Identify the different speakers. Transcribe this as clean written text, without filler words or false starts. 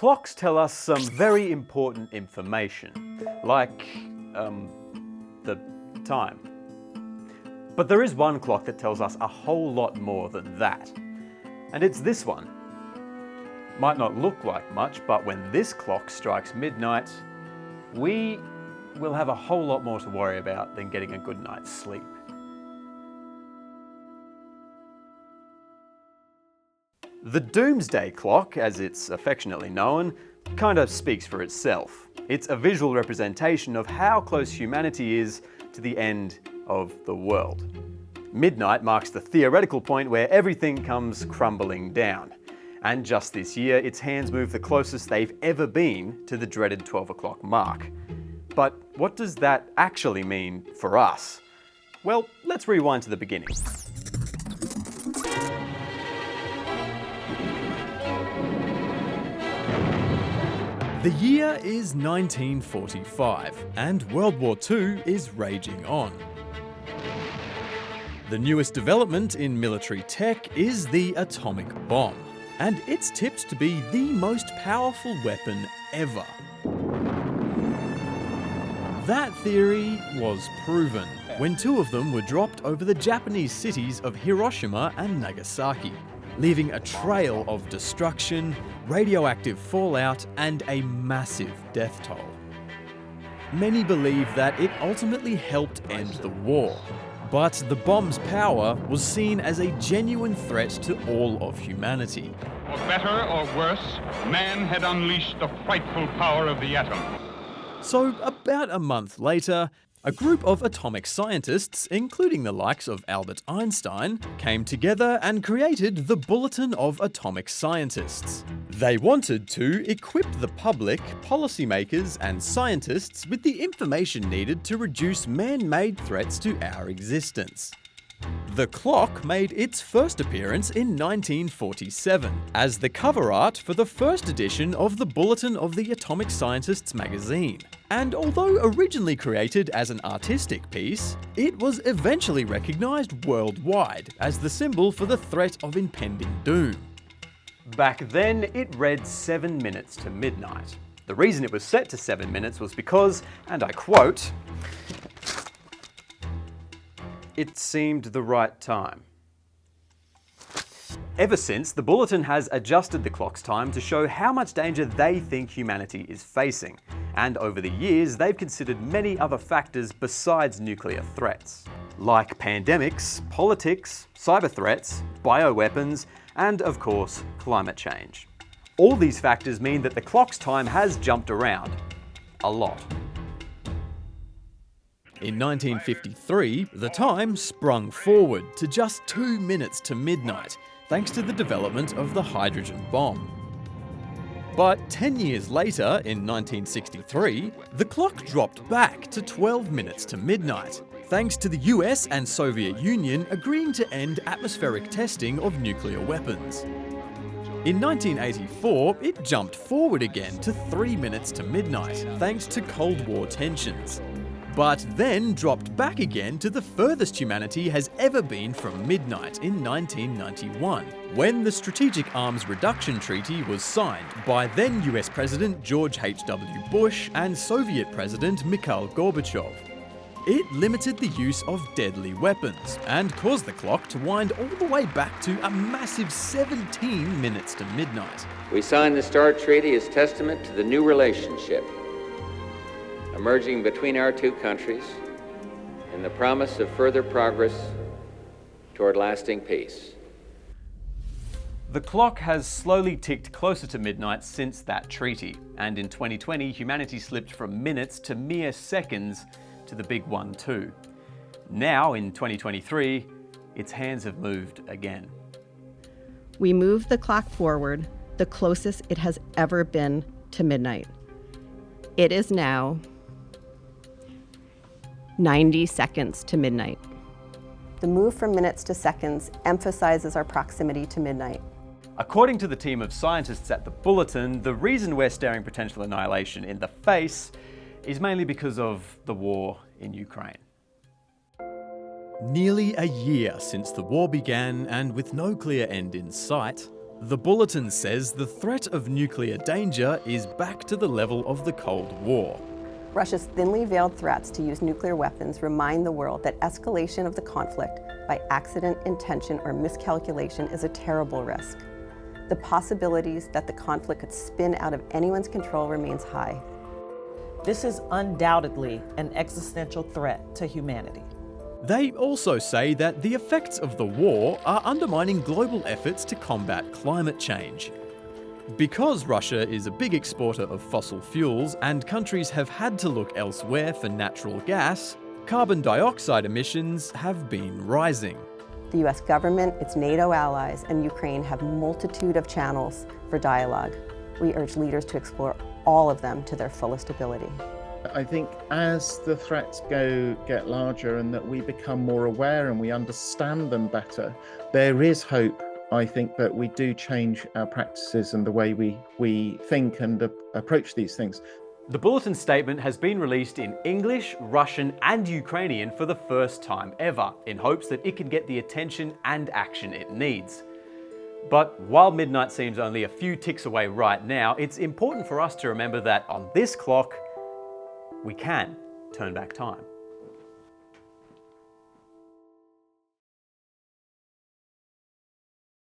Speaker 1: clocks tell us some very important information, like, the time. But there is one clock that tells us a whole lot more than that. And it's this one. Might not look like much, but when this clock strikes midnight, we will have a whole lot more to worry about than getting a good night's sleep. The Doomsday Clock, as it's affectionately known, kind of speaks for itself. It's a visual representation of how close humanity is to the end of the world. Midnight marks the theoretical point where everything comes crumbling down. And just this year, its hands move the closest they've ever been to the dreaded 12 o'clock mark. But what does that actually mean for us? Well, let's rewind to the beginning. The year is 1945, and World War II is raging on. The newest development in military tech is the atomic bomb, and it's tipped to be the most powerful weapon ever. That theory was proven when two of them were dropped over the Japanese cities of Hiroshima and Nagasaki, leaving a trail of destruction, radioactive fallout, and a massive death toll. Many believe that it ultimately helped end the war, but the bomb's power was seen as a genuine threat to all of humanity.
Speaker 2: For better or worse, man had unleashed the frightful power of the atom.
Speaker 1: So, about a month later, a group of atomic scientists, including the likes of Albert Einstein, came together and created the Bulletin of Atomic Scientists. They wanted to equip the public, policymakers, and scientists with the information needed to reduce man-made threats to our existence. The clock made its first appearance in 1947 as the cover art for the first edition of the Bulletin of the Atomic Scientists magazine. And although originally created as an artistic piece, it was eventually recognised worldwide as the symbol for the threat of impending doom. Back then, it read 7 minutes to midnight. The reason it was set to 7 minutes was because, and I quote, "It seemed the right time." Ever since, the Bulletin has adjusted the clock's time to show how much danger they think humanity is facing. And over the years, they've considered many other factors besides nuclear threats, like pandemics, politics, cyber threats, bioweapons, and of course, climate change. All these factors mean that the clock's time has jumped around a lot. In 1953, the time sprung forward to just 2 minutes to midnight, thanks to the development of the hydrogen bomb. But 10 years later, in 1963, the clock dropped back to 12 minutes to midnight, thanks to the US and Soviet Union agreeing to end atmospheric testing of nuclear weapons. In 1984, it jumped forward again to 3 minutes to midnight, thanks to Cold War tensions. But then dropped back again to the furthest humanity has ever been from midnight in 1991, when the Strategic Arms Reduction Treaty was signed by then US President George H.W. Bush and Soviet President Mikhail Gorbachev. It limited the use of deadly weapons and caused the clock to wind all the way back to a massive 17 minutes to midnight.
Speaker 3: We signed the START Treaty as testament to the new relationship emerging between our two countries and the promise of further progress toward lasting peace.
Speaker 1: The clock has slowly ticked closer to midnight since that treaty, and in 2020, humanity slipped from minutes to mere seconds to the big 1-2. Now, in 2023, its hands have moved again.
Speaker 4: We moved the clock forward, the closest it has ever been to midnight. It is now 90 seconds to midnight.
Speaker 5: The move from minutes to seconds emphasizes our proximity to midnight.
Speaker 1: According to the team of scientists at the Bulletin, the reason we're staring potential annihilation in the face is mainly because of the war in Ukraine. Nearly a year since the war began, and with no clear end in sight, The bulletin says the threat of nuclear danger is back to the level of the Cold War.
Speaker 5: Russia's thinly veiled threats to use nuclear weapons remind the world that escalation of the conflict by accident, intention, or miscalculation is a terrible risk. The possibilities that the conflict could spin out of anyone's control remains high.
Speaker 6: This is undoubtedly an existential threat to humanity.
Speaker 1: They also say that the effects of the war are undermining global efforts to combat climate change. Because Russia is a big exporter of fossil fuels and countries have had to look elsewhere for natural gas, carbon dioxide emissions have been rising.
Speaker 5: The US government, its NATO allies, and Ukraine have a multitude of channels for dialogue. We urge leaders to explore all of them to their fullest ability.
Speaker 7: I think as the threats get larger and that we become more aware and we understand them better, there is hope, I think, that we do change our practices and the way we think and approach these things.
Speaker 1: The bulletin statement has been released in English, Russian and Ukrainian for the first time ever, in hopes that it can get the attention and action it needs. But while midnight seems only a few ticks away right now, it's important for us to remember that on this clock, we can turn back time.